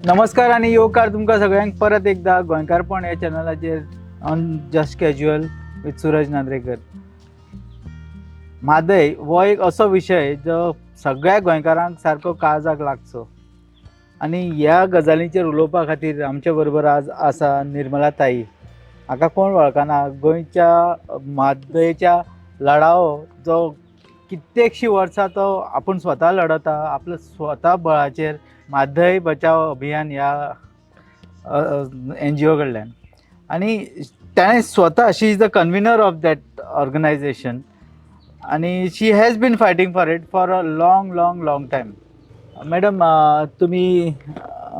नमस्कार आणि येवकार तुमकां सगळ्यांक परत एकदा गोंयकारपण ह्या चॅनलाचेर on just casual with Suraj Nandrekar. म्हादय हो एक असो विशय जो सगळ्या गोंयकारांक सारको काळजाक लागचो आनी ह्या गजालींचेर उलोवपा खातीर आमचे बरोबर आज आसा निर्मला ताई. हाका कोण वळखना, गोंयच्या म्हादयच्या लढावो जो कित्येकशीं वर्सां तो आपूण स्वता लढता आपल्या स्वता बळाचेर म्हादय बचाव अभियान ह्या NGO कडल्यान. आनी ताणें स्वता she is the convenor of that organisation आनी she has been fighting for it for a long time. Madam तुमी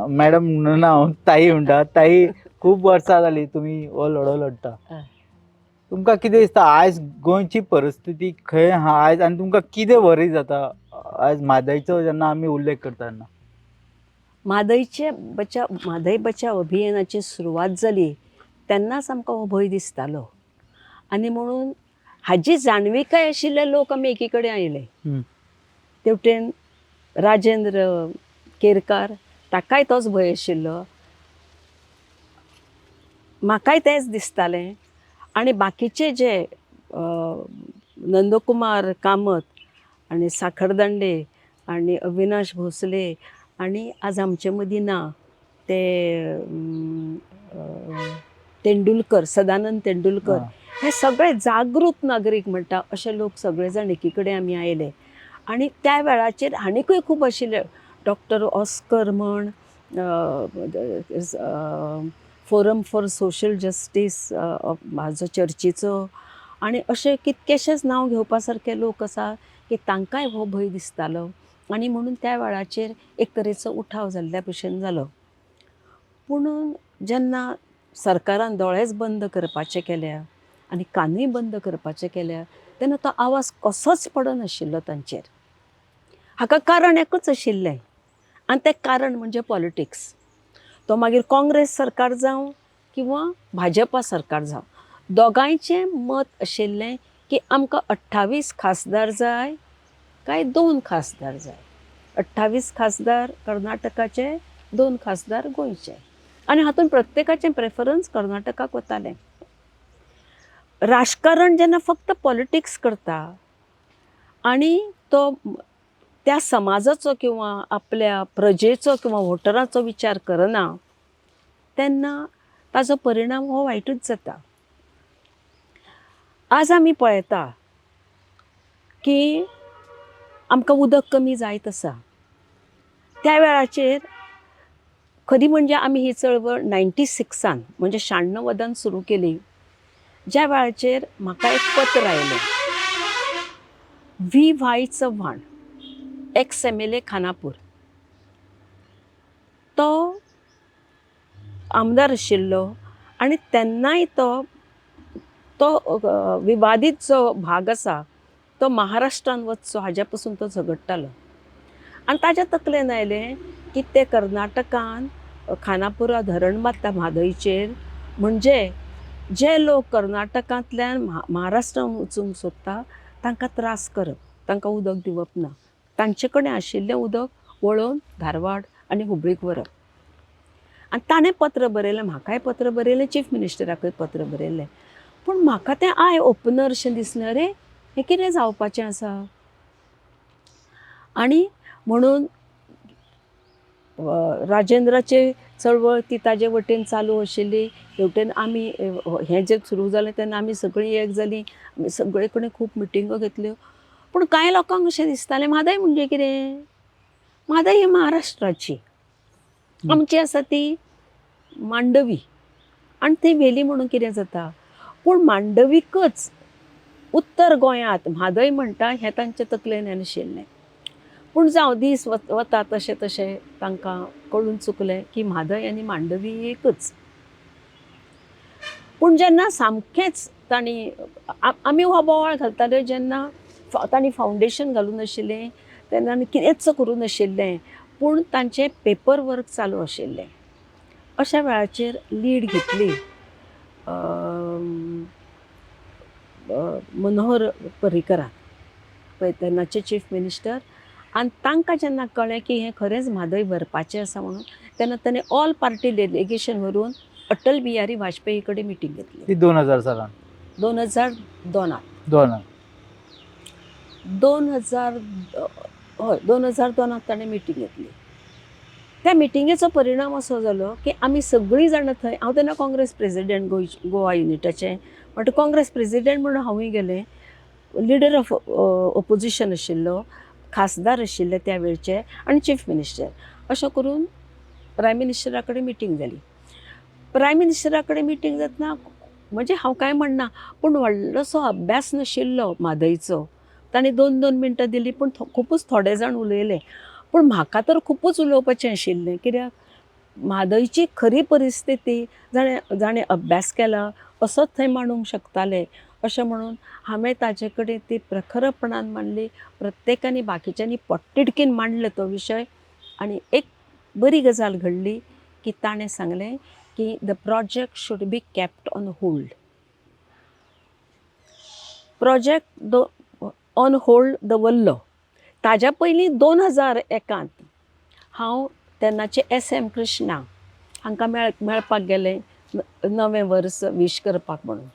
मॅडम म्हणून हांव ताई म्हणटा. ताई, खूब वर्सां जालीं तुमी हो लढो लढटा. तुमकां कितें दिसता आयज गोंयची परिस्थिती खंय आहा आयज आनी तुमकां कितें वरी जाता आयज म्हादयचो जेन्ना आमी उल्लेख करता तेन्ना? म्हादय बचाव अभियानाची सुरवात जाली तेन्नाच आमकां हो भंय दिसतालो आनी म्हणून हाजी जाणविकाय आशिल्ले लोक आमी एकी कडेन आयले. तेवटेन राजेंद्र केरकार, ताकाय तोच भंय आशिल्लो, म्हाकाय तेंच दिसतालें. आनी बाकीचे जे नंदकुमार कामत आनी साखरदांडे आनी अविनाश भोसले आनी आज आमचे मदीं ना ते तेंडुलकर, सदानंद तेंडुलकर, हे सगळे जागृत नागरीक म्हणटा अशे लोक सगळे जाण एकी कडेन आमी आयले. आनी त्या वेळाचेर आनीकूय खूब आशिल्ले, डॉक्टर ऑस्कर म्हण, फोरम फॉर सोशल जस्टीस म्हाजो चर्चीचो, आनी अशे कितकेशेच नांव घेवपा सारके लोक आसा की तांकांय हो भंय दिसतालो. आनी म्हणून त्या वेळाचेर एक तरेचो उठाव जाल्ल्या भशेन जालो. पूण जेन्ना सरकारान दोळेच बंद करपाचे केल्या आनी कानूय बंद करपाचे केल्या तेन्ना तो आवाज कसोच पडनाशिल्लो तांचेर. हाका कारण एकूच आशिल्लें आनी तें कारण म्हणजे पॉलिटिक्स. तो मागीर काँग्रेस सरकार जावं किंवा भाजपा सरकार जावं, दोगांयचें मत आशिल्लें की आमकां 28 खासदार जाय काय 2 खासदार जाय. 28 खासदार कर्नाटकाचे, 2 खासदार गोंयचे. आनी हातून प्रत्येकाचें प्रेफरन्स कर्नाटकाक वतालें. राजकारण जेन्ना फक्त पॉलिटिक्स करता आनी तो त्या समाजाचो किंवा आपल्या प्रजेचो किंवा वोटरांचो विचार करना तेन्ना ताजो परिणाम हो वायटूच जाता. आज आमी पळयता की आमकां उदक कमी जायत आसा. त्या वेळाचेर खरी म्हणजे आमी ही चळवळ 96 म्हणजे 96 सुरू केली. ज्या वेळाचेर म्हाका एक पत्र आयलें. V Chavan, x MLA Khanapur, तो आमदार आशिल्लो आनी तेन्नाय तो विवादीत जो भाग आसा तो महाराष्ट्रान वचचो हाज्या पासून तो झगडटालो. आनी ताज्या तकलेन आयलें की ते कर्नाटकान खानापुरा धरण बांदता म्हादयचेर, म्हणजे जे लोक कर्नाटकांतल्यान महाराष्ट्रान वचूंक सोदता तांकां त्रास करप, तांकां उदक दिवप ना. तांचे कडेन आशिल्लें उदक वळोवन धारवाड आनी हुबळीक व्हरप. आनी ताणें पत्र बरयलें, म्हाकाय पत्र बरयलें, चीफ मिनिस्टराकूय पत्र बरयलें. पूण म्हाका तें आय ओपनर अशें दिसलें, अरे हें कितें जावपाचें आसा. आनी म्हणून राजेंद्राची चळवळ ती ताजे वटेन चालू आशिल्ली. हेवटेन आमी हें जें सुरू जालें तेन्ना आमी सगळीं एक जालीं, आमी सगळे कडेन खूब मिटिंगो घेतल्यो. पूण कांय लोकांक अशें दिसतालें म्हादय म्हणजे कितें, म्हादय ही महाराष्ट्राची, आमची आसा ती मांडवी, आनी ती व्हेली म्हणून कितें जाता. पूण मांडवीकच उत्तर गोंयांत म्हादय म्हणटा हें तांचे तकलेन नाशिल्लें. पूण जावं दीस वता तशें तशें तांकां कळून चुकलें की म्हादय आनी मांडवी एकच. पूण जेन्ना सामकेंच तांणी आमी हो बोवाळ घालताल्यो जेन्ना तांणी फावंडेशन घालून नाशिल्लें तेन्ना आनी कितेंच करूं नाशिल्लें, पूण तांचें पेपर वर्क चालू आशिल्लें. अशा वेळाचेर लीड घेतली मनोहर पर्रीकरान, पळय तेन्नाचे चीफ मिनिस्टर. आनी तांकां जेन्ना कळ्ळें की हें खरेंच म्हादय भरपाचें आसा म्हणून तेन्ना ताणें ऑल पार्टी डेलिगेशन व्हरून अटल बिहारी वाजपेयी कडेन मिटींग घेतली ती 2000 सालान 2002 दोन 2000 हय 2002 ताणें मिटींग घेतली. त्या मिटिंगेचो परिणाम असो जालो की आमी सगळीं जाणां थंय, हांव तेन्ना काँग्रेस प्रेसिडेंट गोवा युनिटाचें, म्हणटा काँग्रेस प्रेसिडेंट म्हणून हांवूय गेलें, लिडर ऑफ ऑपोजिशन आशिल्लो, खासदार आशिल्ले त्या वेळचे आनी चीफ मिनिस्टर, अशें करून प्रायम मिनिस्टरा कडेन मिटींग जाली. प्रायम मिनिस्टरा कडेन मिटींग जातना म्हणजे हांव कांय म्हणना, पूण व्हडलोसो अभ्यास नाशिल्लो म्हादयचो. ताणें 2-2 मिनटां दिलीं, पूण खुबूच थोडे जाण उलयले. पूण म्हाका तर खुबूच उलोवपाचें आशिल्लें, कित्याक म्हादयची खरी परिस्थिती जाणें अभ्यास केला असोच थंय मांडूंक शकताले अशें म्हणून हांवें ताजे कडेन ती प्रखरपणान मांडली. प्रत्येकानी बाकीच्यांनी पोटतिडकीन मांडलो तो विशय. आनी एक बरी गजाल घडली की ताणें सांगलें की the project should be kept on hold. Project on hold दवरलो. ताज्या पयलीं 2001 हांव तेन्नाचे SM कृष्णा हांकां मेळपाक गेलें नवें वर्स विश करपाक म्हणून.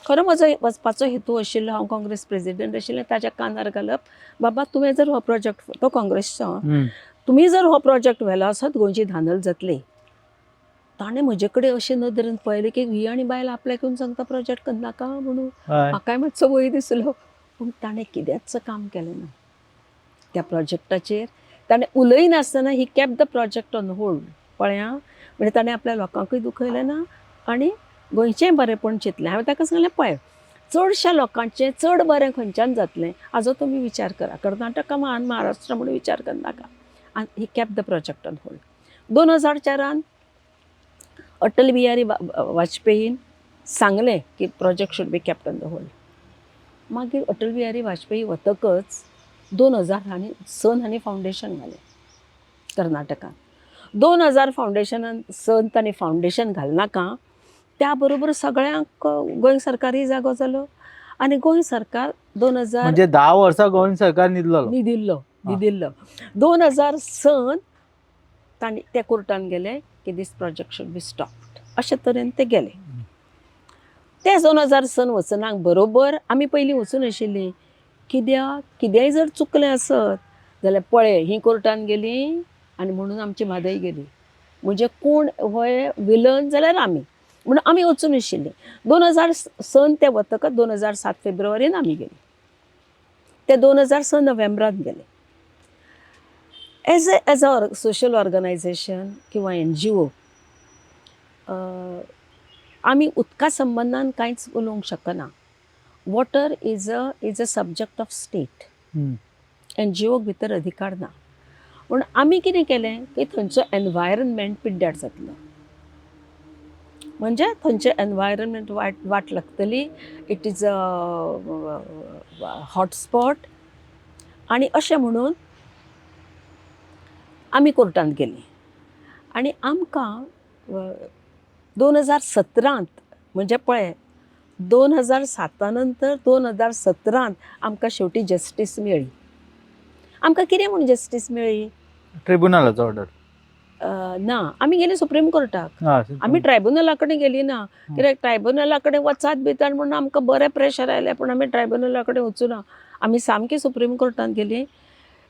खरो म्हजो वचपाचो हेतू आशिल्लो, हांव काँग्रेस प्रेसिडेंट आशिल्लें, ताच्या कानार घालप, बाबा तुवें जर हो प्रोजेक्ट, तो काँग्रेसचो, तुमी जर हो प्रोजेक्ट व्हेलो आसत गोंयची धांदल जातली. ताणें म्हजे कडेन अशें नदरेन पळयलें की ही आनी बायल आपल्याक येवन सांगता प्रोजेक्ट करनाका म्हणून. म्हाकाय मातसो भंय दिसलो. पूण ताणें कितेंच काम केलें ना त्या प्रोजेक्टाचेर. ताणें उलयनासतना he keep the project on hold. पळया, म्हणजे ताणें आपल्या लोकांकूय दुखयलें ना आनी गोंयचेंय बरेंपण चिंतलें. हांवें ताका सांगलें, पळय, चडशा लोकांचें चड बरें खंयच्यान जातलें हाजो तुमी विचार करा. कर्नाटका आनी महाराष्ट्रा म्हणून विचार करनाका. आनी he keep the project on hold. 2004 Atal Bihari वाजपेयीन सांगलें की project should be kept on the hold. मागीर अटल बिहारी वाजपेयी वतकच 2006 हांणी फावंडेशन घालें कर्नाटकांत. 2000 ताणें फावंडेशन घालनाका त्या बरोबर सगळ्यांक गोंय सरकारी जागो जालो आनी गोंय सरकार 2000 म्हणजे 10 वर्सां गोंय सरकार न्हिदिल्लो. 2006 तांणी ते कोर्टान गेले की दीस प्रोजेक्ट शूड बी स्टॉप्ड. अशे तरेन ते गेले. ते 2006 वचनाक बरोबर आमी पयलीं वचून आशिल्लीं. कित्याक कितेंय जर चुकलें आसत जाल्यार पळय, ही कोर्टान गेली आनी म्हणून आमची म्हादय गेली, म्हणजे कोण होय विलन जाल्यार आमी, म्हणून आमी वचून आशिल्लीं. 2006 ते वतकच 2007 फेब्रुवारीन आमी गेलीं. ते 2006 नोव्हेंबरान गेले. एज अ सोशल ऑर्गनायझेशन किंवा NGO आमी उदका संबंदान कांयच उलोवंक शकना. Water is a subject of state. NGO भितर अधिकार ना. पूण आमी कितें केलें की थंयचो एनवायरनमेंट पिड्ड्यार जातलो, म्हणजे थंयचें एनवायरनमेंट वाट लागतली. It is a hotspot. आनी अशें म्हणून आमी कोर्टांत गेलीं. आनी आमकां 2017 म्हणजे पळय, 2007 नंतर 2017 आमकां शेवटी जस्टीस मेळ्ळी. आमकां कितें म्हूण जस्टीस मेळ्ळी? ट्रिब्युनलाचो ऑर्डर ना, आमी गेलीं सुप्रीम कोर्टाक. आमी ट्रायब्युनला कडेन गेलीं ना. कित्याक ट्रायब्युनला कडेन वचात भितर म्हणून आमकां बरें प्रेशर आयलें, पूण आमी ट्रायब्युनला कडेन वचूं ना. आमी सामकी सुप्रीम कोर्टांत गेलीं.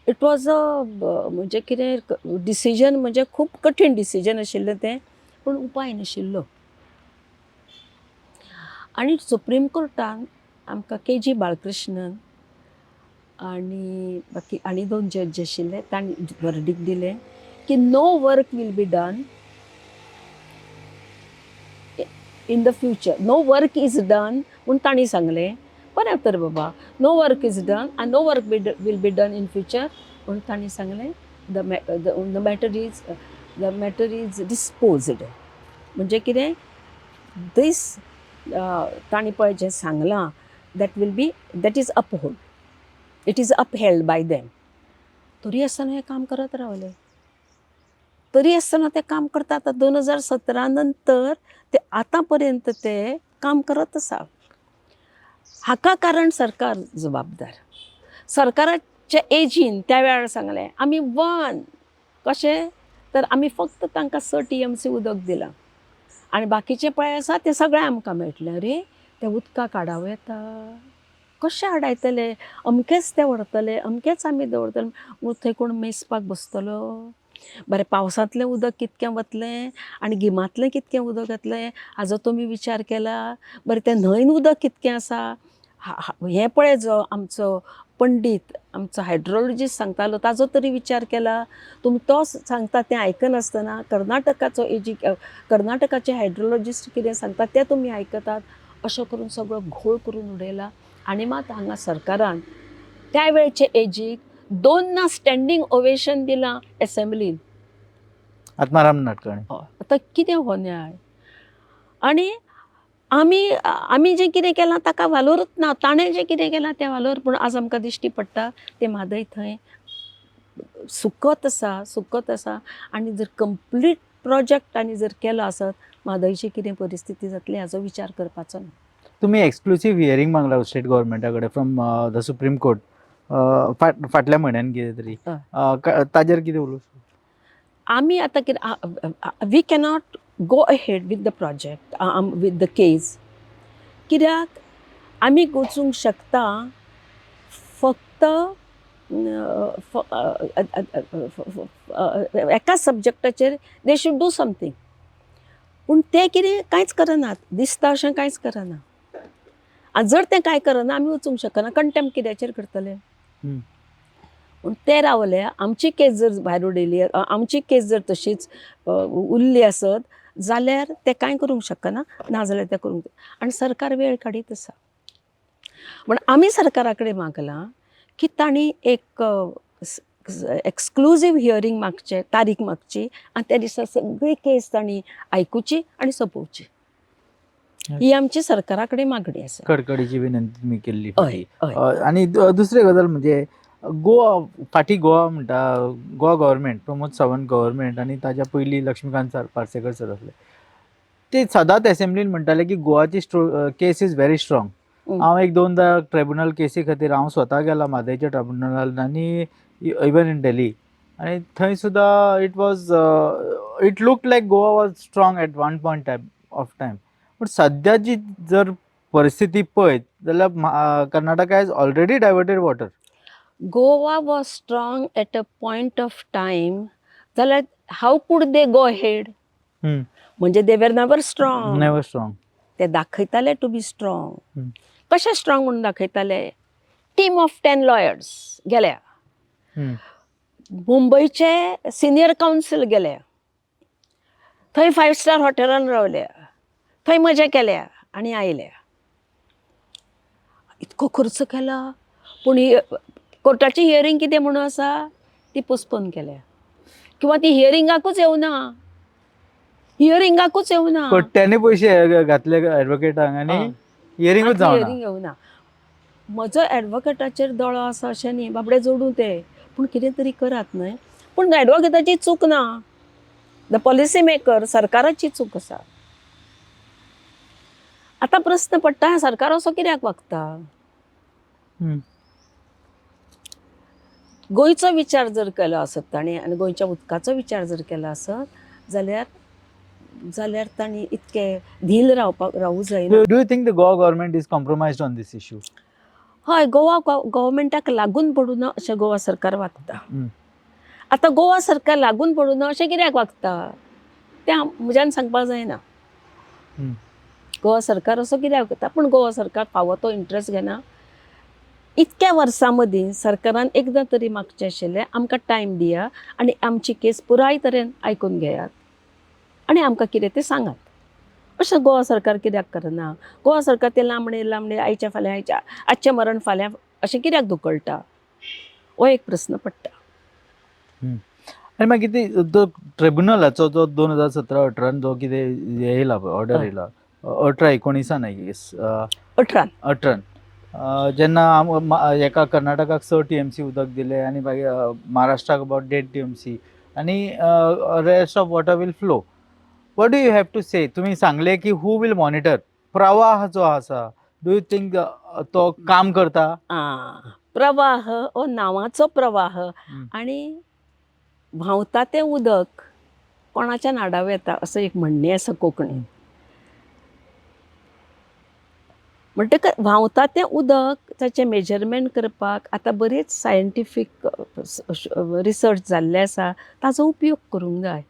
इट वॉज म्हणजे कितें डिसिजन, म्हणजे खूब कठीण डिसिजन आशिल्लें तें, पूण उपाय नाशिल्लो. आनी सुप्रीम कोर्टान आमकां KG बाळकृष्णन आनी बाकी आनी 2 जज आशिल्ले, तांणी वर्डीक दिलें की no work will be done in the future. No work is done म्हूण तांणी सांगलें. बरें तर बाबा, नो वर्क इज डन आनी no work will be done in future म्हूण तांणी सांगलें. The matter is disposed. म्हणजे कितें, दीस तांणी पळय जें सांगलां that is upheld. It is upheld by them. तरी आसतना हें काम करत रावले. तरी आसतना ते काम करतात. 2017 नंतर ते आतां पर्यंत ते काम करत आसा. हाका कारण सरकार जबाबदार. सरकाराच्या एजीन त्या वेळार सांगलें आमी कशें तर आमी फक्त तांकां 6 TMC उदक दिलां आनी बाकीचे पळय आसा ते सगळें आमकां मेळटलें. अरे ते उदकाक आडावो येता, कशें आडायतले, अमकेच ते व्हरतले, अमकेच आमी दवरतले, म्हूण थंय कोण मेजपाक बसतलो? बरें पावसांतलें उदक कितकें वतलें आनी गिमांतलें कितकें उदक येतलें हाजो तुमी विचार केला? बरें तें न्हंयन उदक कितकें आसा? हें पळय जो आमचो पंडीत, आमचो हायड्रोलॉजिस्ट सांगतालो ताजो तरी विचार केला? तुमी तो सांगता तें आयकनासतना कर्नाटकाचे हायड्रोलॉजिस्ट कितें सांगता तें तुमी आयकतात. अशें करून सगळो घोळ करून उडयला आनी मात हांगा सरकारान त्या वेळचे एजीक 2 स्टँडींग ओवेशन दिलां एसेंब्लीन. आत्माराम नाडकर्णी. आतां कितें हो न्याय? आनी आमी जें कितें केलां ताका वालोरूच ना. ताणें जें कितें केलां तें वालोर. पूण आज आमकां दिश्टी पडटा तें म्हादय थंय सुकत आसा आनी जर कंप्लीट प्रोजेक्ट तांणी जर केलो आसत म्हादयची कितें परिस्थिती जातली हाजो विचार करपाचो ना. तुम्ही एक्सक्लुसीव हियरींग मागला स्टेट गव्हर्मेंटा कडेन फ्रॉम द सुप्रीम कोर्ट फाटल्या म्हयन्यान कितें तरी ताजेर कितें उलोवं? आमी आतां कितें we cannot go ahead with the project with the case. कित्याक आमी वचूंक शकता फक्त एका सब्जेक्टाचेर दे शूड डू समथींग. पूण ते कितें कांयच करनात, दिसता अशें कांयच करना. आनी जर तें कांय करना आमी वचूंक शकना. कंटेम्प्ट कित्याचेर करतले? पूण ते रावले. आमची केस जर भायर उडयली, आमची केस जर तशीच उरली आसत जाल्यार ते कांय करूंक शकना, नाजाल्यार ते करूंक. आनी सरकार वेळ काडीत आसा. पूण आमी सरकारा कडेन मागलां की तांणी एक एक्सक्लुजीव हियरींग मागचें, तारीख मागची आनी त्या दिसा सगळी केस तांणी आयकुची आनी सोंपोवची. ही आमची सरकारा कडेन मागणी आसा. कडकडीची विनंती तुम्ही केल्ली हय, फाटी. हय. आणि दुसरी गजाल म्हणजे गोवा फाटी गोवा म्हणटा गोवा गव्हर्मेंट, प्रमोद सावंत गव्हर्मेंट आनी ताच्या पयलीं लक्ष्मीकांत पार्सेकर सर आसले, ते सदांच एसेंब्लीन म्हणटाले की गोवाची केस इज व्हेरी स्ट्रॉंग. हांव एक दोनदा ट्रिब्युनल केसी खातीर हांव स्वता गेला म्हादयच्या ट्रिब्युनलान आनी इवन इन दिल्ली, आनी थंय सुद्दां it looked like Goa was strong at one point of time. पूण सद्याची जर परिस्थिती पळयत जाल्यार Karnataka is already diverted water. Goa was strong at a point of time जाल्यार how could they go ahead? म्हणजे they were never strong. Never strong. ते दाखयताले टू बी स्ट्रॉंग. कशें स्ट्रॉंग म्हणून दाखयताले? टीम ऑफ 10 लॉयर्स गेल्या, मुंबयचे सिनियर कावन्सील गेले, थंय 5 स्टार हॉटेलान रावल्या, थंय मजा केल्या आनी आयल्या. इतको खर्च केला पूण कोर्टाची हियरींग कितें म्हणून आसा ती पोस्टपोन केल्या किंवा ती हियरिंगाकूच येवना. हियरिंगाकूच येवना. कोट्यांनी पयशे घातले एडवोकेटांक आनी हियरिंगूच जावना. हियरिंग येवना. म्हजो एडवोकेटाचेर दोळो आसा अशें न्ही, बाबडे जोडूं ते, पूण कितें तरी करात न्हय. पूण एडवोकेटाची चूक ना, द पॉलिसी मेकर सरकाराची चूक आसा. आतां प्रस्न पडटा सरकार असो कित्याक वागता? गोंयचो विचार जर केलो आसत तांणी आनी गोंयच्या उदकाचो विचार जर केलो आसत जाल्यार तांणी इतके धील रावूं जायना. Do you think the Goa government is compromised on this issue? हय, गोवा गव्हर्मेंटाक लागून पडून अशें गोवा सरकार वागता. आतां गोवा सरकार लागून पडून अशें कित्याक वागता तें म्हज्यान सांगपाक जायना. गोवा सरकार असो कित्याक वागता? पूण गोवा सरकार फावो तो इंट्रस्ट घेना. इतक्या वर्सां मदीं सरकारान एकदां तरी मागचें आशिल्लें आमकां टायम दिया आनी आमची केस पुराय तरेन आयकून घेयात आनी आमकां कितें तें सांगात. अशें गोवा सरकार कित्याक करना? गोवा सरकार ते लांबणे आयच्या फाल्यां आजचें मरण फाल्यां अशें कित्याक धुकळटा? हो एक प्रस्न पडटा. आनी मागीर तो ट्रिब्युनलाचो जो 2017-18 जो कितें येयला ऑर्डर येयला 18-19 आय गेस 18 जेन्ना हेका कर्नाटकाक 6 TMC उदक दिलें आनी मागीर महाराष्ट्राक अबाउट 1.5 TMC आनी rest of water will flow. What do you have to say? तुमी सांगले की हू वील मॉनिटर प्रवाह जो आसा, डू यू थिंक तो काम करता? प्रवाह हो नांवाचो प्रवाह आनी व्हांवता तें उदक कोणाच्या नाडावं येता असं एक म्हणणें आसा कोंकणीन. म्हणटकच व्हांवता तें उदक ताचें मेजरमेंट करपाक आतां बरेच सायंटिफीक रिसर्च जाल्ले आसा, ताचो उपयोग करूंक जाय.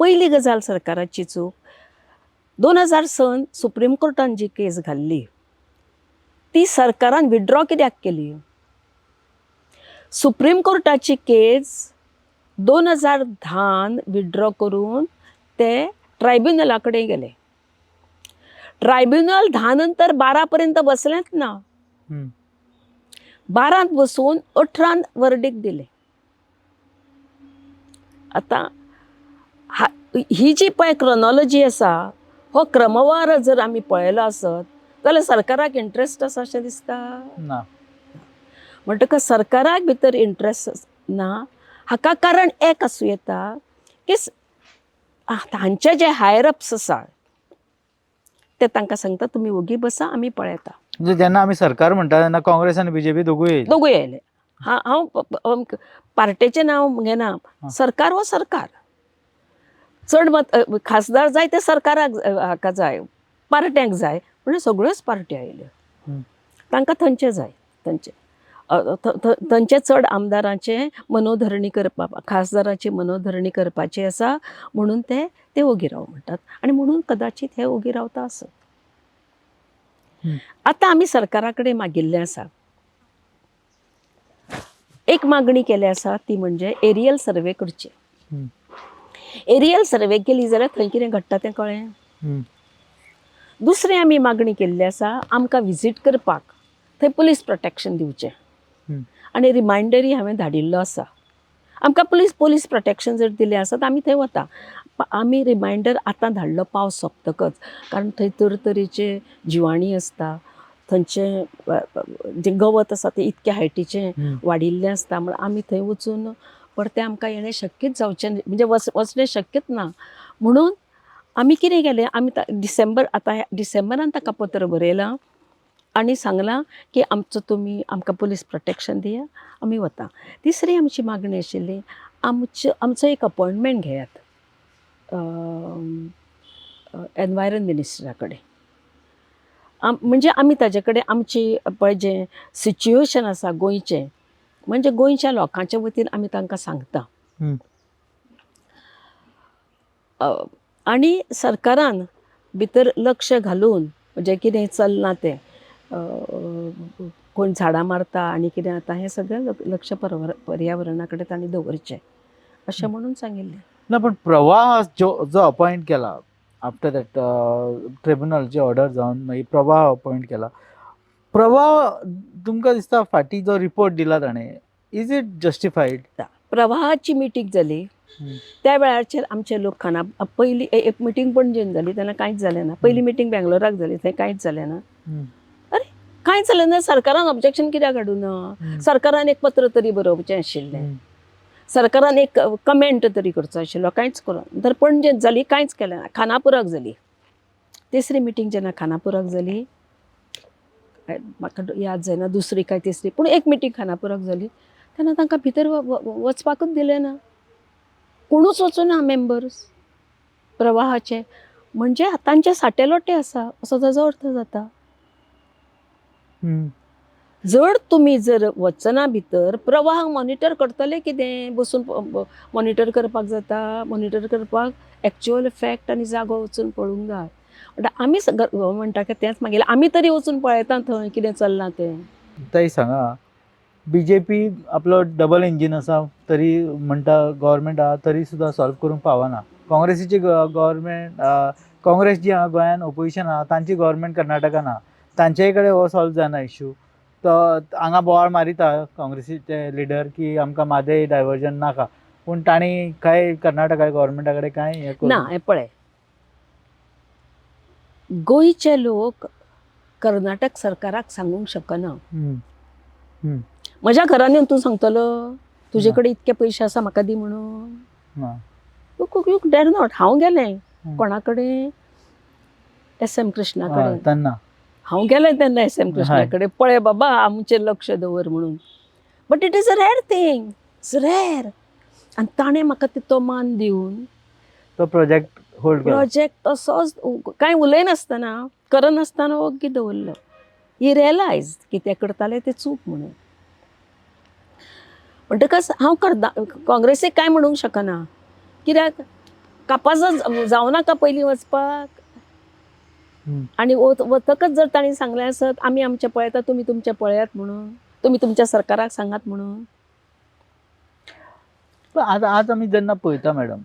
पयली गजाल सरकाराची चूक, 2006 सुप्रीम कोर्टान जी केस घाल्ली ती सरकारान विड्रॉ कित्याक केली? सुप्रीम कोर्टाची केस 2010 विड्रॉ करून ते ट्रायब्युनला कडेन गेले. ट्रायब्युनल 10 नंतर 12 पर्यंत बसलेंच ना. हम्म. 12 बसून 18 वर्डिक्ट दिले. आता ही जी पळय क्रोनॉलॉजी आसा, हो क्रमवार जर आमी पळयलो आसत जाल्यार सरकाराक इंट्रस्ट आसा अशें दिसता ना. म्हणटकच सरकाराक भितर इंट्रस्ट ना. हाका कारण एक आसूं येता की तांचे जे हायर अप्स आसा ते तांकां सांगता तुमी ओगी बसा, आमी पळयता. म्हणजे जेन्ना आमी सरकार म्हणटा तेन्ना काँग्रेस आनी बीजेपी दोगूय येयले. दोगूय येयले. हांव पार्टेचें नांव घेना. सरकार हो सरकार. चड मत खासदार जाय ते सरकाराक हाका जाय, पार्ट्यांक जाय, म्हणून सगळ्योच पार्ट्यो आयल्यो. तांकां थंयचे जाय, थंयचे चड आमदारांचे मनोधरणी करपाक, खासदाराची मनोधरणी करपाची आसा म्हणून ते ओगी राव म्हणटात आनी म्हणून कदाचित हे ओगी रावता आसत. आतां आमी सरकारा कडेन मागिल्लें आसा, एक मागणी केली आसा ती म्हणजे एरियल सर्वे करचे. एरियल सर्वे केली जाल्यार थंय कितें घडटा तें कळ्ळें. दुसरें आमी मागणी केल्ली आसा, आमकां विजीट करपाक थंय पुलीस प्रोटेक्शन दिवचें. आनी रिमांयडरय हांवें धाडिल्लो आसा. आमकां पुलीस प्रोटेक्शन जर दिलें आसत आमी थंय वता. आमी रिमांयडर आतां धाडलो पावस सोंपतकच, कारण थंय तरेतरेचे जिवाणी आसता, थंयचे जे गवत आसा ते इतके हायटीचें वाडिल्लें आसता. म्हण आमी थंय वचून परतें आमकां येणें शक्यच जावचें म्हणजे वचणें शक्यच ना. म्हणून आमी कितें केलें, आमी डिसेंबरान ताका पत्र बरयलां आनी सांगलां की तुमी आमकां पुलीस प्रोटेक्शन दिया, आमी वता. तिसरी आमची मागणी आशिल्ली, आमचो एक अपॉयंटमेंट घेयात एनवायरन मिनिस्टरा कडेन. म्हणजे आमी ताजे कडेन आमची पळय जें सिच्युएशन आसा गोंयचें, म्हणजे गोंयच्या लोकांच्या वतीन आमी तांकां सांगता. आनी सरकारान भितर लक्ष घालून जें कितें चलना तें, कोण झाडां मारता आनी कितें जाता हें सगळें लक्ष पर्यावरणा कडेन तांणी दवरचें अशें म्हणून सांगिल्लें. ना पण प्रवाह जो अपॉइंट केला आफ्टर दॅट ट्रिब्युनलची ऑर्डर जावन मागीर प्रवाह अपॉइंट केला. प्रवाह तुमकां दिसता फाटीं जो रिपोर्ट दिला ताणें, इज इट जस्टिफाईड? प्रवाहाची मिटींग जाली त्या वेळाचेर आमचे लोक पयली एक मिटींग पणजेन जाली तेन्ना कांयच जालें ना. पयली मिटींग बेंगलोराक जाली थंय कांयच जालें ना. अरे कांयच जालें ना. सरकारान ऑब्जेक्शन कित्याक हाडूं ना? सरकारान एक पत्र तरी बरोवचें आशिल्लें, सरकारान एक कमेंट तरी करचो आशिल्लो, कांयच करूं. तर पणजेंत जाली, कांयच केलें ना. खानापुराक जाली. तिसरी मिटींग जेन्ना खानापुराक जाली, म्हाका याद जायना दुसरी काय तिसरी, पूण एक मिटींग खानापुराक जाली तेन्ना तांकां भितर वचपाकच दिलें ना. कोणूच वचूं ना मेंबर्स प्रवाहाचे. म्हणजे तांचे साटेलोटे आसा असो ताजो अर्थ जाता. जर तुमी वचना भितर, प्रवाह मॉनिटर करतले कितें? बसून मॉनिटर करपाक जाता? मॉनिटर करपाक एक्चुअल फॅक्ट आनी जागो वचून पळोवंक जाय. आमी गव्हर्मेंटाक तेंच मागील, आमी तरी वचून पळयता थंय कितें चल्लां तें. ताई सांगा, बीजेपी आपलो डबल इंजीन आसा तरी म्हणटा गव्हर्मेंट आहा तरी सुद्दां सॉल्व करूंक पावना. काँग्रेसीची गव्हर्मेंट, काँग्रेस जी आहा गोंयान ओपोजिशन आहा, तांची गव्हर्मेंट कर्नाटकान आहा, तांचेय कडेन हो सॉल्व जायना इश्यू. तो हांगा बोवाळ मारिता काँग्रेसीचे लिडर की आमकां म्हादय डायवर्जन नाका, पूण तांणी काय कर्नाटका गव्हर्मेंटा कडेन कांय हें करूं ना. हें पळय, गोंयचे लोक कर्नाटक सरकाराक सांगूंक शकना म्हज्या घरान येवन तूं सांगतलो तुजे कडेन इतके पयशे आसा म्हाका दी म्हणून? You der not. हांव गेलें कोणा कडेन? SM कृष्णा कडेन. तेन्ना हांव गेलें तेन्ना SM कृष्णा कडेन, पळय बाबा आमचेर लक्ष दवर म्हणून. But it is a rare thing, it's rare. आनी ताणें म्हाका तो मान दिवन तो प्रोजेक्ट होल्ड केलो. प्रोजेक्ट तसोच कांय उलयनासतना करनासतना ओग्गी दवरलो. ही रियलायज की ते करताले ते चूक म्हणून. म्हणटकच हांव काँग्रेसीक कांय म्हणूंक शकना. कित्याक कापास जावं नाका पयलीं वचपाक. आनी वतकच जर तांणी सांगलें आसत आमी आमचें पळयता तुमी तुमचें पळयात म्हणून, तुमी तुमच्या सरकाराक सांगात म्हणून. पण आज आमी जेन्ना पळयता मॅडम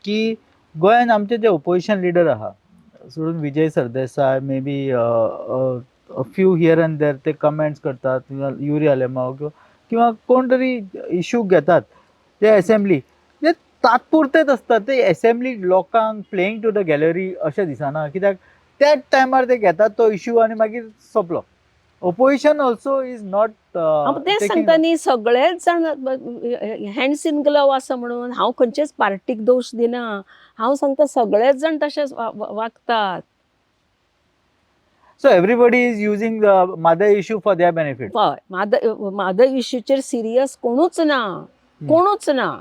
की गोंयान आमचे जे ओपोजिशन लिडर आहा सोडून Vijay Sardesai maybe few here and there ते कमेंट्स करतात युरी आलेमाव किंवा कोण तरी इश्यू घेतात ते असेंब्ली ते तात्पुरतेच असतात. ते असेंब्ली लोकांक प्लेईंग टू द गॅलरी अशें दिसना. कित्याक त्याच टायमार ते घेतात तो इश्यू आनी मागीर सोंपलो. ओपोजिशन ऑल्सो इज नॉट तेच सांगता न्ही, सगळेच जाण हँड्स इन ग्लव आसा म्हणून. हांव खंयचेच पार्टीक दोश दिना. हांव सांगता सगळेच जाण तशेंच वागतात. So everybody is using the mother issue for their benefit. हय, म्हादय इश्यूचेर सिरियस कोणूच ना, कोणूच ना.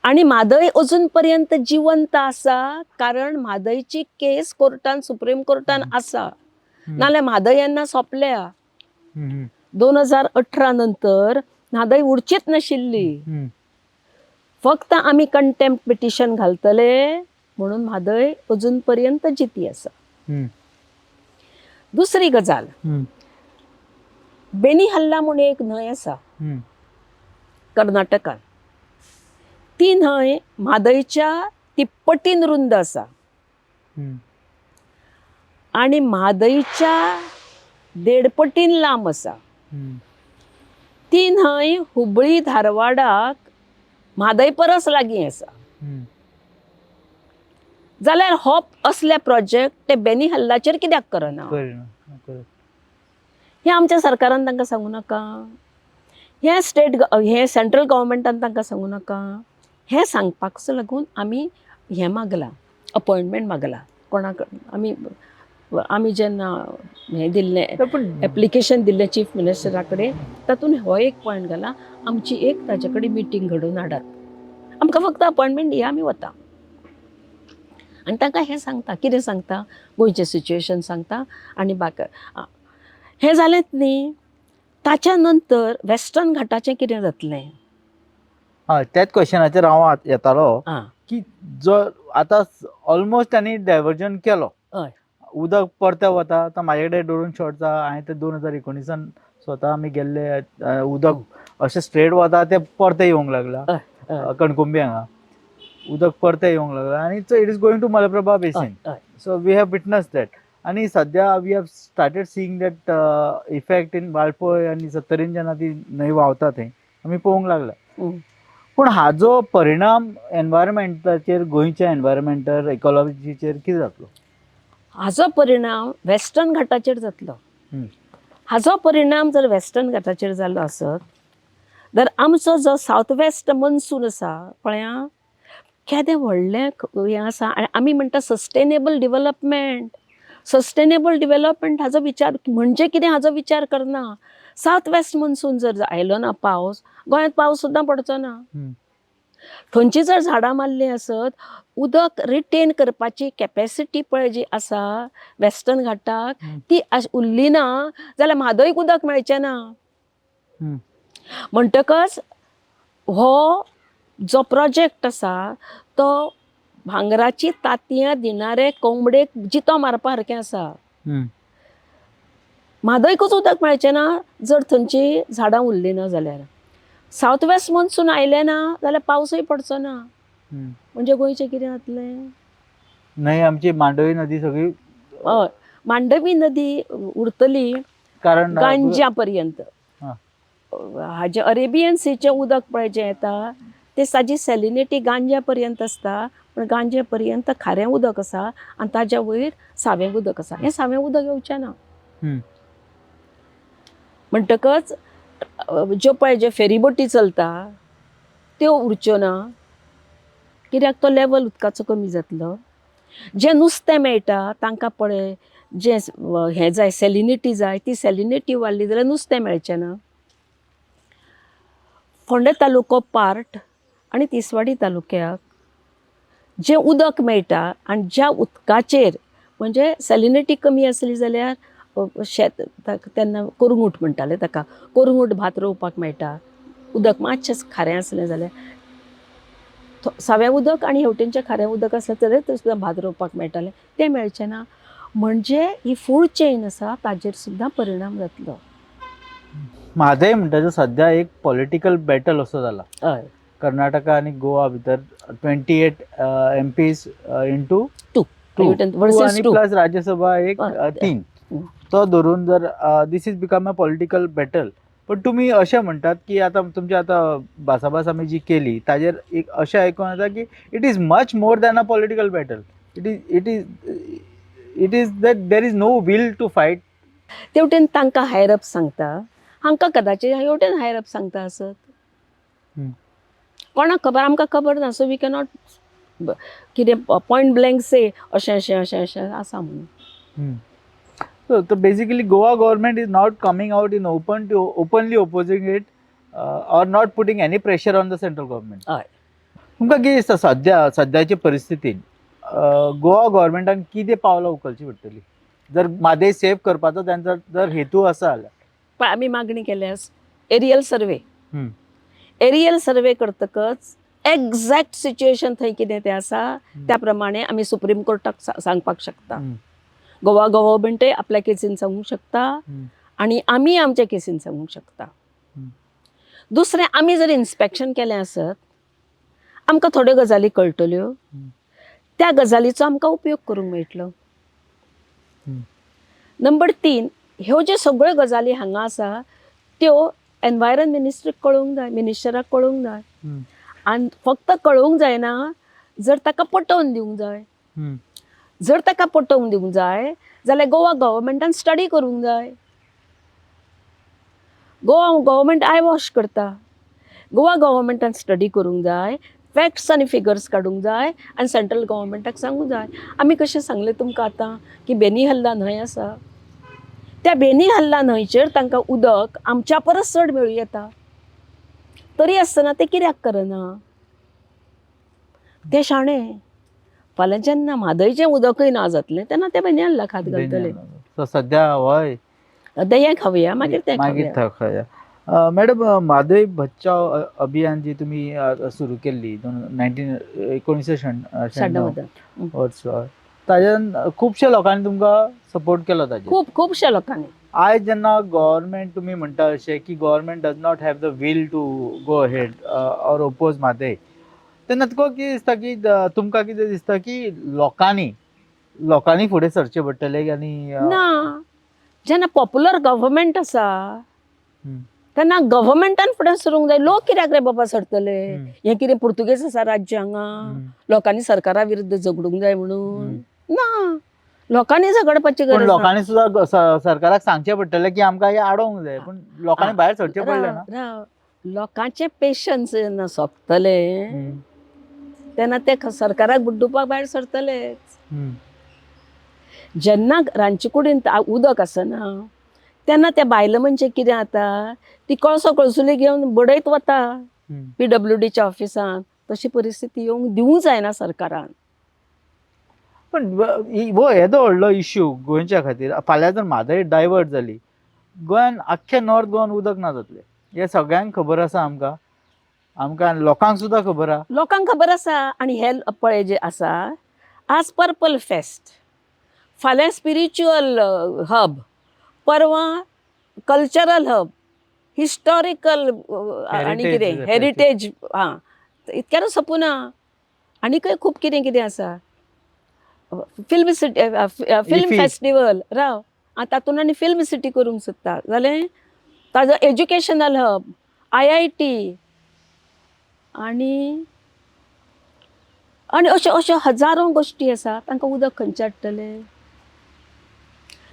आणि म्हादय अजून पर्यंत जिवंत आसा कारण म्हादयची केस कोर्टान सुप्रीम कोर्टान आसा. नाल्यार म्हादय येन्ना सोंपल्या. 2018 नंतर म्हादय उरचीच नाशिल्ली. फक्त आमी कंटेम्प्ट पिटिशन घालतले म्हणून म्हादय अजून पर्यंत जिती आसा. दुसरी गजाल, बेनीहल्ला म्हणून एक न्हंय आसा कर्नाटकान. ती न्हंय म्हादयच्या तिप्पटीन रुंद आसा आणि म्हादयच्या देडपटीन लांब आसा. ती न्हंय हुबळी धारवाडाक म्हादय परस लागीं आसा. जाल्यार हो असले प्रोजेक्ट ते बेनीहल्लाचेर कित्याक करना? हे आमच्या सरकारान तांकां सांगू नाका. हे सेंट्रल गव्हर्मेंटान तांकां सांगू नाका. हे सांगपाक लागून आमी हें मागलां, अपॉयंटमेंट मागलां. कोणाक आमी जेन्ना हें दिल्लें एप्लिकेशन दिल्लें चीफ मिनिस्टरा कडेन, तातूंत हो एक पॉयंट घाला, आमची एक ताचे कडेन मिटींग घडोवन हाडात. आमकां फक्त अपॉयंटमेंट दिया, आमी वता. आनी तांकां हें सांगता, कितें सांगता, गोंयचें सिच्युएशन सांगता. आनी हें जालेंच न्ही, ताच्या नंतर वेस्टर्न घाटाचें कितें जातलें? हय, त्याच क्वेश्चनाचेर हांव येतालो की जो आतां ऑलमोस्ट तांणी डायवर्जन केलो. हय, उदक परते वता. आतां म्हाजे कडेन ड्रोन शॉट्स आहा. हांवें ते 2019 स्वता आमी गेल्ले. उदक अशें स्ट्रेट वता ते परते येवंक लागला कणकुंबी हांगा. उदक परते येवंक लागला आनी it is going to Malaprabha basin. So we have witness that. आनी सद्या we have started seeing that effect in Valpoi आनी सत्तरीन जेन्ना ती न्हंय व्हांवता थंय आमी पळोवंक लागला. पूण हाजो परिणाम एनवायरमेंटाचेर, गोंयच्या एनवायरमेंटार, इकॉलॉजीचेर कितें जातलो? हाजो परिणाम वेस्टर्न घाटाचेर जातलो. हाजो परिणाम जर वेस्टर्न घाटाचेर जालो आसत जाल्यार आमचो जो सावथ वेस्ट मॉन्सून आसा पळया, केदें व्हडलें हें आसा. आनी आमी म्हणटा सस्टेनेबल डिवेलपमेंट. सस्टेनेबल डिवेलपमेंट हाजो विचार म्हणजे कितें हाजो विचार करना. सावथ वेस्ट मॉन्सून जर आयलो ना पावस, गोंयांत पावस सुद्दां पडचो ना. थंयची जर झाडां मारलीं आसत, उदक रिटेन करपाची कॅपॅसिटी पळय जी आसा वेस्टर्न घाटाक, ती उरली ना जाल्यार म्हादयक उदक मेळचें ना. म्हणटकच हो जो प्रोजेक्ट आसा तो भांगराची तांतयां दिणारे कोंबडेक जितो मारपा सारकें आसा. म्हादयकूच उदक मेळचें ना जर थंयची झाडां उरलीं ना जाल्यार. सावथ वेस्ट मॉन्सून आयलें ना जाल्यार पावसूय पडचो ना. म्हणजे गोंयचें कितें जातलें? न्हंय आमची मांडोवी नदी सगळी. हय, मांडवी नदी उरतली कारण गांजा पर्यंत. हाजे अरेबियन सीचें उदक पळय जें येता तें ताजी सॅलिनिटी गांजा पर्यंत आसता. पण गांजे पर्यंत खारें उदक आसा आनी ताज्या वयर सावें उदक आसा. हें सावें उदक येवचें ना. म्हणटकच ज्यो पळय ज्यो फेरीबोटी चलता त्यो उरच्यो ना. कित्याक तो लेवल उदकाचो कमी जातलो. जें नुस्तें मेळटा तांकां पळय जें हें जाय, सॅलिनिटी जाय, ती सॅलिनिटी वाडली जाल्यार नुस्तें मेळचें ना. फोंडे तालुको पार्ट आनी तिसवाडी तालुक्याक जें उदक मेळटा आनी ज्या उदकाचेर म्हणजे सॅलिनिटी कमी आसली जाल्यार शेत तेन्ना कोरंगूट म्हणटाले ताका, कोरंगूट भात रोवपाक मेळटा. उदक मातशें खारें आसलें जाल्यार सवें उदक आनी हेवटेनचें खारें उदक आसलें जाल्यार थंय सुद्दां भात रोवपाक मेळटालें, तें मेळचें ना. म्हणजे ही फूड चेन आसा ताजेर सुद्दां परिणाम जातलो. म्हादय म्हणटा तो सध्या एक पॉलिटिकल बॅटल असो जाला हय, कर्नाटका आणि गोवा भितर 28 MPs इंटू टू वर्सेस आणि टू. प्लस राज्यसभा एक हय, 3 हं. तो धरून जर this is become a political battle. पण तुम्ही अशें म्हणटात की आता तुमची आता भासाभास आमी जी केली ताजेर एक अशें आयकून येता की it is much more than a political battle. It is that there is no will to fight. तेवटेन तांकां हायर अप सांगता, हांकां कदाचित हेवटेन हायर अप सांगता आसत. कोणाक खबर, आमकां खबर ना. सो वी कॅनॉट कितें पॉयंट ब्लँक से अशें अशें अशें अशें आसा म्हणून. So basically Goa government is not coming out in openly opposing it or not putting any pressure on the central government. हय, तुमकां कितें दिसता सद्याचे परिस्थितीन गोवा गव्हर्मेंटान कितें पावलां उखलची पडटली जर म्हादय सेव्ह करपाचो त्यांचा जर हेतू आसा जाल्यार? पण आमी मागणी केल्यास एरियल सर्वे. हम्म. एरियल सर्वे करतकच एक्झॅक्ट सिच्युएशन थंय कितें तें आसा त्या प्रमाणे आमी सुप्रीम कोर्टाक सांगपाक शकता. गोवा गव्हर्मेंटय आपल्या केसीन सांगूंक शकता आणि आमी आमच्या केसीन सांगूंक शकता. दुसरें, आमी जर इन्स्पेक्शन केलें आसत आमकां थोड्यो गजाली कळटल्यो, त्या गजालीचो आमकां उपयोग करूंक मेळटलो. नंबर 3, ह्यो ज्यो सगळ्यो गजाली हांगा आसा त्यो एनवायरन मिनिस्ट्रीक कळोवंक जाय, मिनिस्टराक कळोवंक जाय. आनी फक्त कळोवंक जायना, जर ताका पटोवन दिवंक जाय. जर ताका पटोवन दिवंक जाय जाल्यार गोवा गव्हर्मेंटान स्टडी करूंक जाय. गोवा गव्हर्मेंट आय वॉश करता. गोवा गव्हर्मेंटान स्टडी करूंक जाय, फॅक्ट्स आनी फिगर्स काडूंक जाय आनी सेंट्रल गव्हर्मेंटाक सांगूंक जाय. आमी कशें सांगलें तुमकां आतां की बेनी हल्ला न्हंय आसा, त्या बेनी हल्ला न्हंयचेर तांकां उदक आमच्या परस चड मेळूं येता. तरी आसतना ते कित्याक करना? ते शाणे. फाल्यां जेन्ना म्हादयचें उदकय ना जातलें तेन्ना ते बेनी हल्ला खात घालतले. So सध्या हय दह्या खावया मागीर तें मागीर खावया. खावया. मॅडम, म्हादय बचाव अभियान जी तुम्ही सुरू केल्ली 1996 वर्सा, ताज्यान खुबशे लोकांनी तुमकां सपोर्ट केलो ताजेर. खुबशा लोकांनी. आयज जेन्ना गव्हर्मेंट तुम्ही म्हणटा अशें की government does not have the will to go ahead or oppose Mhadei, तेन्ना तुका कितें दिसता की तुमकां कितें दिसता की लोकांनी फुडें सरचें पडटलें आनी ना, जेन्ना पॉप्युलर गव्हर्मेंट आसा तेन्ना गव्हर्मेंटान फुडें सरूंक जाय. लोक कित्याक रे बाबा सरतले? हें कितें पुर्तुगेज आसा राज्य हांगा? लोकांनी सरकारा विरुद्ध झगडूंक जाय म्हणून? ना, लोकांनी झगडपाची पण गरज ना. लोकांनी सुद्दां सरकाराक सांगचें पडटलें की आमकां हें आडोवंक जाय, पण लोकांनी भायर सरचें पडलें ना. राव, लोकांचे पेशन्स जेन्ना सोंपतले तेन्ना ते सरकाराक बुड्डुपाक भायर सरतलेच. जेन्ना रांदचे कुडींत उदक आसना तेन्ना त्या बायलां म्हणजे कितें जाता, ती कळसो कळसुली घेवन बडयत वता PWDच्या ऑफिसान. तशी परिस्थिती येवंक दिवंक जायना सरकारान. पण हो येदो व्हडलो इश्यू गोंयच्या खातीर. फाल्यां जर म्हादय डायवर्ट जाली, गोंयान आख्ख्या नॉर्थ गोवान उदक ना जातलें. हें सगळ्यांक खबर आसा आमकां लोकांक सुद्दां खबर आसा. लोकांक खबर आसा. आनी हे पळय जे आसा, आज पर्पल फेस्ट, फाल्यां स्पिरिच्युअल हब, परवां कल्चरल हब, हिस्टॉरिकल आनी कितें हेरिटेज. इतक्यानूच सोंपुना, आनीकय खूब कितें कितें आसा. Film city, film festival. राव, तातूंत आनी फिल्म सिटी करूंक सोदता जाल्यार ताजो एज्युकेशनल हब, IIT आनी अश्यो हजारो गोश्टी आसा. तांकां उदक खंयचे हाडटले?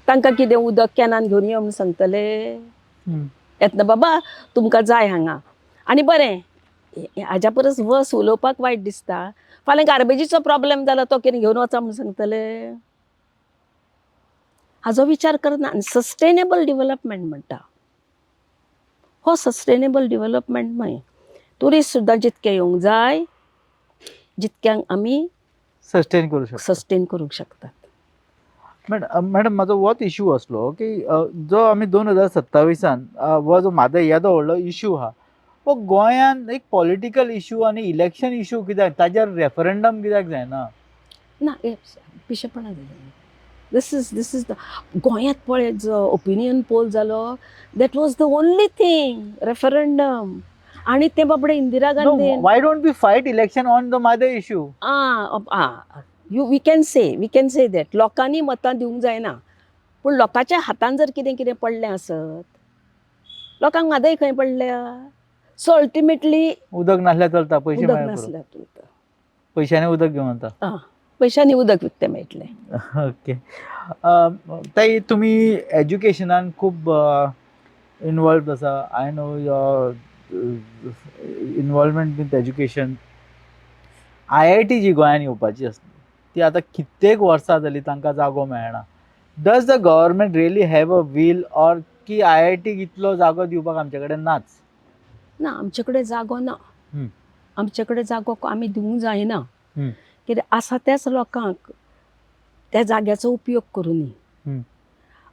तांकां कितें उदक कॅनान घेवन यो म्हूण सांगतले? येतना बाबा तुमकां जाय हांगा. आनी बरें, हाज्या परस वस उलोवपाक वायट दिसता, फाल्यां गार्बेजीचो प्रॉब्लेम जालो तो कितें घेवन वचा म्हूण सांगतले? हाजो विचार करना. आनी सस्टेनेबल डेव्हलपमेंट म्हणटा. हो सस्टेनेबल डेव्हलपमेंट न्हय. ट्युरिस्ट सुद्दां जितके येवंक जाय जितक्यांक आमी सस्टेन करू शकतो. सस्टेन करूंक शकतात. मॅडम म्हाजो होच इश्यू आसलो की जो आमी 2027 हो जो म्हाजो येदो व्हडलो इश्यू आहा हो गोंयान एक पॉलिटिकल इश्यू आनी इलेक्शन इश्यू कित्याक ताजेर रेफरंडम कित्याक जायना? ना पिशेपणां जालें. दिस इज द गोंयांत पळय जो ओपिनियन पोल जालो that was the only thing referendum आनी ते बाबडे इंदिरा No, गांधीन why don't we fight election on the mother issue? We can say that लोकांनी मतां दिवंक जायना पूण लोकांच्या हातान जर कितें कितें पडलें आसत लोकांक म्हादय खंय पडल्या सो अल्टिमेटली उदक नासल्यार चलता, पैसे उदक मेळ्ळे पुरो. नासल्यार पैशांनी उदक घेवन वता. पयशांनी उदक विकतें मेळटलें. ओके. ताई तुमी एज्युकेशनान खूब इनवॉल्व आसा. I know your involvement with education. IIT जी गोंयान येवपाची आसली ती आतां कित्येक वर्सां जालीं तांकां जागो मेळना. Does the government really have a will or की IIT इतलो जागो दिवपाक आमचे कडेन नाच? ना आमचे कडेन जागो ना. हम्म. आमचे कडेन जागो आमी दिवंक जायना. हम्म. कित्याक आसा त्याच लोकांक त्या जाग्याचो उपयोग करूनी हम्म.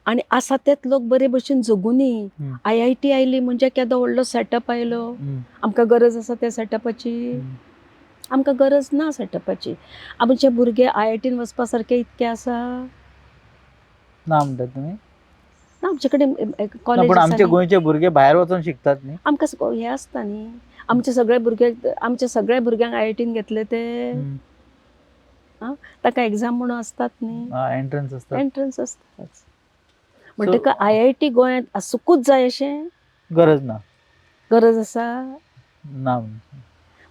आनी आसा तेच लोक बरे भशेन जगुनी हम्म. IIT आयली म्हणजे केदो व्हडलो सेटअप आयलो. आमकां गरज आसा त्या सेटअपाची? आमकां गरज ना सेटअपाची. आमचे भुरगे IITन वचपा सारके इतके आसा? ना म्हणटात तुमी? ना आमचे कडेन ना, कॉलेज पूण आसा आमचे न्ही. गोंयचे भुरगे भायर वचून शिकतात न्ही. आमकां हे आसता न्ही आमचे सगळे भुरग्यांक IITन घेतले ते ताका एग्जाम म्हणून आसतात न्ही. एंट्रन्स असतात. एंट्रन्स आसताच. म्हणटका IIT गोंयांत आसूंकूच जाय अशें गरज ना. गरज आसा? ना.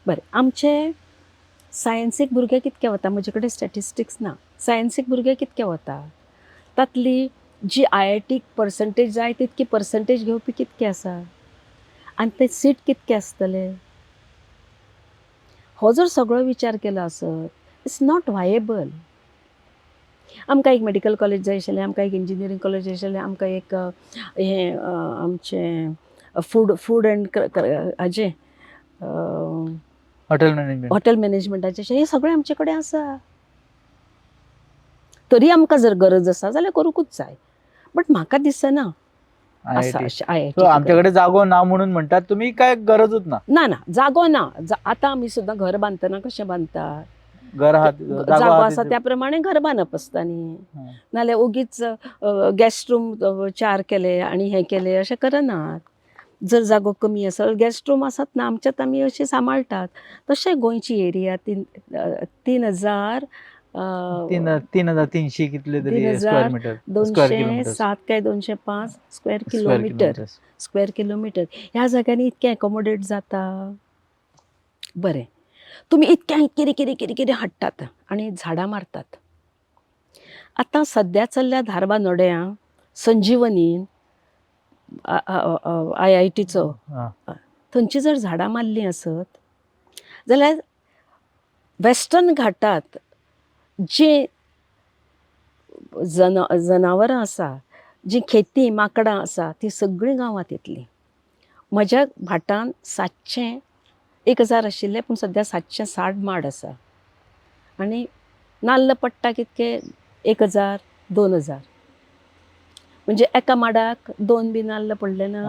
बरें आमचे सायन्सीक भुरगे कितके वता? म्हजे कडेन स्टॅटिस्टिक्स ना. सायन्सीक भुरगे कितके वता? तातली जी IITक पर्संटेज जाय तितकी पर्संटेज घेवपी कितके आसा? आनी ते सीट कितके आसतले? हो जर सगळो विचार केलो आसत इट्स नॉट वायेबल. आमकां एक मेडिकल कॉलेज जाय आशिल्लें, आमकां एक इंजिनियरींग कॉलेज जाय आशिल्लें, आमकां एक हें आमचें फूड एंड हाजें हॉटेल मॅनेजमेंटाचें हें सगळें आमचे कडेन आसा. तरी आमकां जर गरज आसा जाल्यार करूंकूच जाय. बट म्हाका दिसना आसा अशें सो आमचे कडेन जागो ना म्हणून म्हणटात तुमी काय गरजूच ना? ना ना जागो ना. आतां आमी सुद्दां घर बांदतना कशें बांदतात? घर आहा जागो आसा त्या प्रमाणे घर बांदप आसता न्ही. नाल्यार उगीच गेस्ट रूम 4 केले आनी हें केलें अशें करनात. जर जागो कमी आसत गेस्ट रूम आसत ना आमच्यात आमी अशें सांबाळटात. तशें गोंयची एरिया 3,300 कितले तरी स्क्वेअर मीटर. 3,207 काय 205 स्क्वेअर किलोमीटर ह्या जाग्यांनी इतकें एकोमोडेट जाता. बरें तुमी इतकें कितें हाडटात आनी झाडां मारतात. आतां सद्या चल्ल्या धारबांदोड्या संजीवनीन IITचो थंयची जर झाडां मारलीं आसत जाल्यार वेस्टर्न घाटांत जी जनावरां आसा जी खेती माकडां आसा ती सगळीं गांवांत येतलीं. म्हज्या भाटान 700-1,000 आशिल्ले पूण सद्या 760 माड आसा. आनी नाल्ल पडटा कितके 1,000-2,000 म्हणजे एका माडाक 2 बी नाल्ल पडले ना.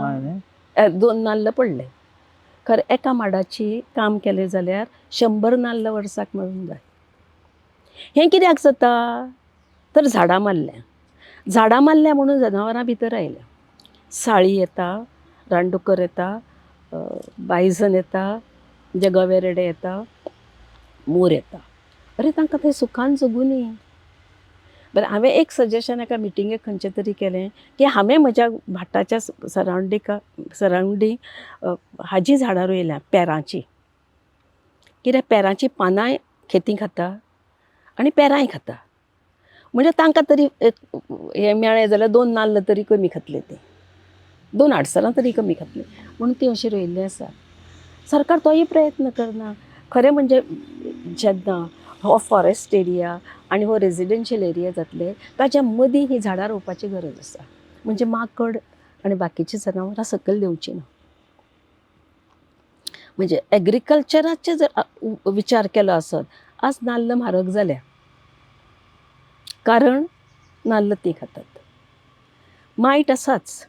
2 नाल्ल पडले. खरें एका माडाची काम केलें जाल्यार 100 नाल्ल वर्साक मेळूंक जाय. हें कित्याक जाता? तर झाडां मारल्या म्हणून जनावरां भितर आयल्या. साळी येता, रानडुकर येता, बायझन येता, म्हणजे गवेरेडे येता, मोर येता. अरे तांकां थंय सुखान जगुनी. बरें हांवें एक सजेशन एका मिटिंगेक खंयचे तरी केलें की हांवें म्हज्या भाटाच्या सरावंडींग हाजी झाडां रोयल्या पेरांची. कित्याक पेरांची पानांय खेती खाता आनी पेरांय खाता. म्हणजे तांकां तरी हें मेळ्ळें जाल्यार 2 नाल्ल तरी कमी खातले ते. 2 आडसरां तरी कमी खातले म्हणून ती अशी रोयिल्ली आसा. सरकार तोय प्रयत्न करना. खरें म्हणजे जेन्ना हो फॉरेस्ट एरिया आनी हो रेजिडेन्शियल एरिया जातले ताच्या मदीं ही झाडां रोवपाची गरज आसा. म्हणजे माकड आनी बाकीची जनावरां सकयल देंवची ना. म्हणजे एग्रीकल्चराचे जर विचार केलो आसत आज नाल्ल म्हारग जाल्या कारण नाल्ल ती खातात. मायट आसाच,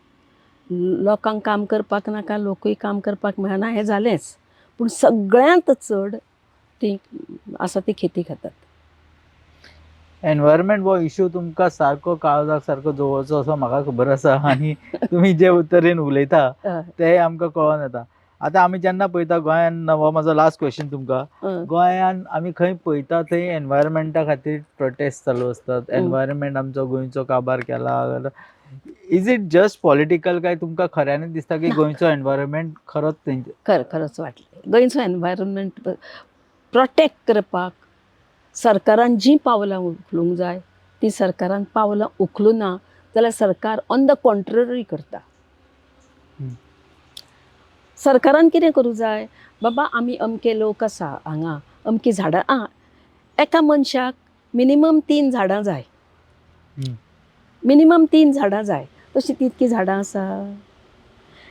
लोकांक काम करपाक नाका, लोकूय काम करपाक मेळना हें जालेंच, पूण सगळ्यांत चड ती आसा ती खेती खातात. एनवायरमेंट हो इश्यू तुमकां सारको काळजाक सारको जवळचो असो म्हाका खबर आसा आनी तुमी जे तरेन उलयता हय, ते आमकां कळोन येता. आतां आमी जेन्ना पळयता गोंयान, हो म्हजो लास्ट क्वेश्चन तुमकां, हय, गोंयान आमी खंय पळयता थंय एनवायरमेंटा खातीर प्रोटेस्ट चालू आसतात, एनवायरमेंट आमचो गोंयचो काबार केला. इज इट जस्ट पॉलिटिकल काय तुमकां खऱ्यांनी दिसता की गोंयचो एनवायरमेंट खरोच खरोच वाटलें. गोंयचो एनवायरमेंट प्रोटेक्ट करपाक सरकारान जीं पावलां उखलूंक जाय ती सरकारान पावलां उखलूं ना जाल्यार सरकार ऑन द कॉन्ट्ररी करता. सरकारान कितें करूं जाय, बाबा आमी अमके लोक आसा हांगा, अमकी झाडां एका मनशाक मिनिमम 3 झाडां जाय, मिनिमम 3 झाडां जाय. तशीं तितकीं झाडां आसा?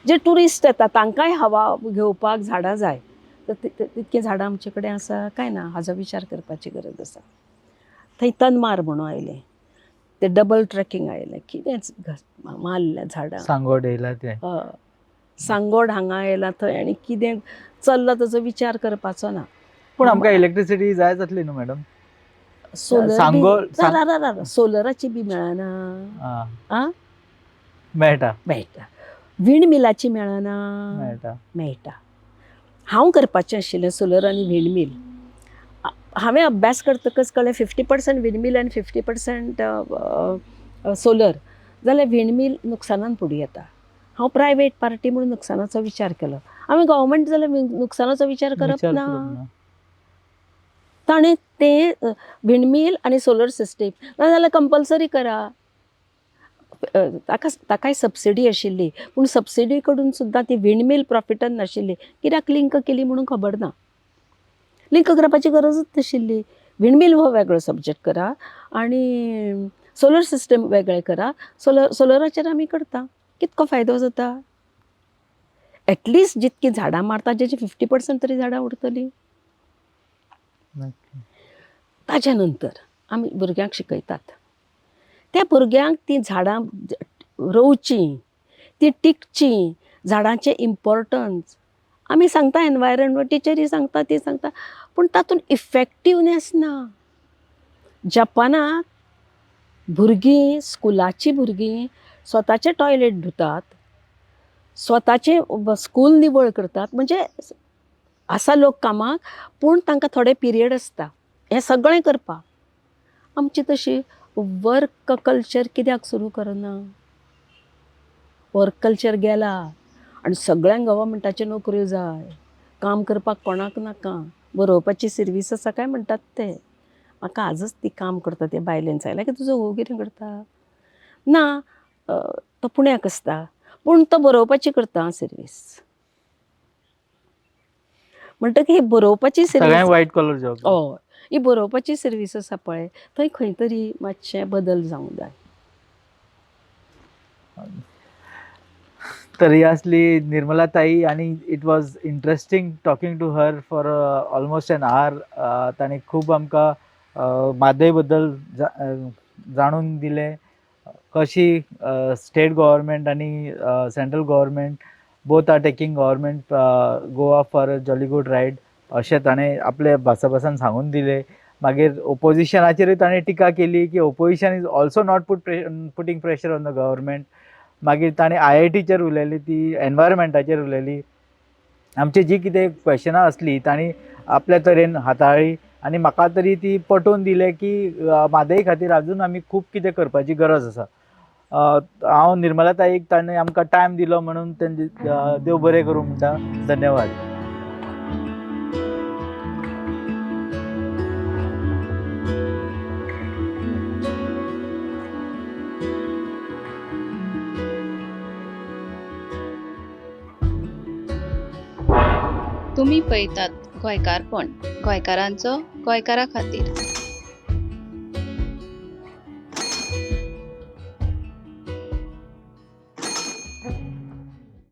जे ट्युरिस्ट येता तांकांय हवा घेवपाक झाडां जाय, तर तितकीं झाडां आमचे कडेन आसा काय ना हाजो विचार करपाची गरज आसा. थंय तनमार म्हणून आयलें, ते डबल ट्रॅकिंग आयलें, कितेंच मारल्या झाडां. सांगोड येयला ते सांगोड हांगा येयला थंय आनी कितें चल्ला ताचो विचार करपाचो ना. पूण आमकां इलेक्ट्रिसिटी जाय जातली न्हू मॅडम? सोलर बी सांगोड सोलराची बी मेळना. आं मेळटा मेळटा, विंड मिलाची मेळना. मेळटा मेळटा. हांव करपाचें आशिल्लें सोलर आनी विंड मिल. हांवें अभ्यास करतकच कळ्ळें 50% विंड मिल आनी 50% सोलर जाल्यार विंड मिल नुकसानान पडूं येता. हांव प्रायवेट पार्टी म्हणून नुकसानाचो विचार केलो. हांवें गव्हर्मेंट जाल्यार नुकसानाचो विचार करप ना. ताणें ते विंड मिल आनी सोलर सिस्टीम नाजाल्यार कंपल्सरी करा. ताकाय सबसिडी आशिल्ली, पूण सबसिडी कडून सुद्दां ती विंड मिल प्रॉफिटान नाशिल्ली. कित्याक लिंक केली म्हणून खबर ना. लिंक करपाची गरजूच नाशिल्ली. विंड मिल हो वेगळो सब्जेक्ट करा आनी सोलर सिस्टम वेगळें करा. सोलराचेर आमी करता. कितको फायदो जाता? एटलिस्ट जितकी झाडां मारता जेची 50% तरी झाडां उरतलीं. ताच्या नंतर आमी भुरग्यांक शिकयतात. त्या भुरग्यांक ती झाडां रोवचीं, ती टिकचीं, झाडांचें इम्पॉर्टन्स आमी सांगता. एनवायरमेंट टिचरी सांगता, ती सांगता, पूण तातूंत इफेक्टिवनेस ना. जपानाक भुरगीं, स्कुलाचीं भुरगीं स्वताचें टॉयलेट धुतात, स्वताचें स्कूल निवळ करतात. म्हणजे आसा लोक कामाक, पूण तांकां थोडे पिरियड आसता हें सगळें करपाक. आमची तशी वर्क कल्चर कित्याक सुरू करना? वर्क कल्चर गेला आनी सगळ्यांक गव्हर्मेंटाच्यो नोकऱ्यो जाय. काम करपाक कोणाक नाका. बरोवपाची सर्वीस आसा काय म्हणटात ते. म्हाका आजच ती काम करता ते बायलेन सांगलें की तुजो घोव कितें करता? ना, तो पुण्याक आसता, पूण तो बरोवपाची करता सर्वीस. म्हणटकीर ही बरोवपाची सर्वीस वायट कलर जॉब. हय, ही बरोवपाची सर्वीस आसा पळय, थंय खंय तरी मातशें बदल जावंक जाय. तर ही असली निर्मला ताई आणि it was interesting talking to her for almost an hour. ताणें खूब आमकां म्हादय बद्दल जाणून दिलें. कशी स्टेट गव्हर्मेंट आणि central government both are taking government Goa for a jolly good ride अशें ताणें आपले भासाभासान सांगून दिलें. मागीर ओपोजिशनाचेरूय ताणें टिका केली की opposition is also not putting pressure on the government. मागीर ताणें IITचेर उलयली, ती एनवायरमेंटाचेर उलयली. आमची जी कितें क्वेश्चनां असली तांणी आपल्या तरेन हाताळ्ळी आनी म्हाका तरी ती पटोवन दिलें की म्हादय खातीर आजून आमी खूब कितें करपाची गरज आसा. हांव निर्मला ताईक ताणें आमकां टायम दिलो म्हणून देव बरें करूं म्हणटा. धन्यवाद. तुम्ही पळयतात गोंयकारपण, गोंयकारांचो गोंयकारा खातीर.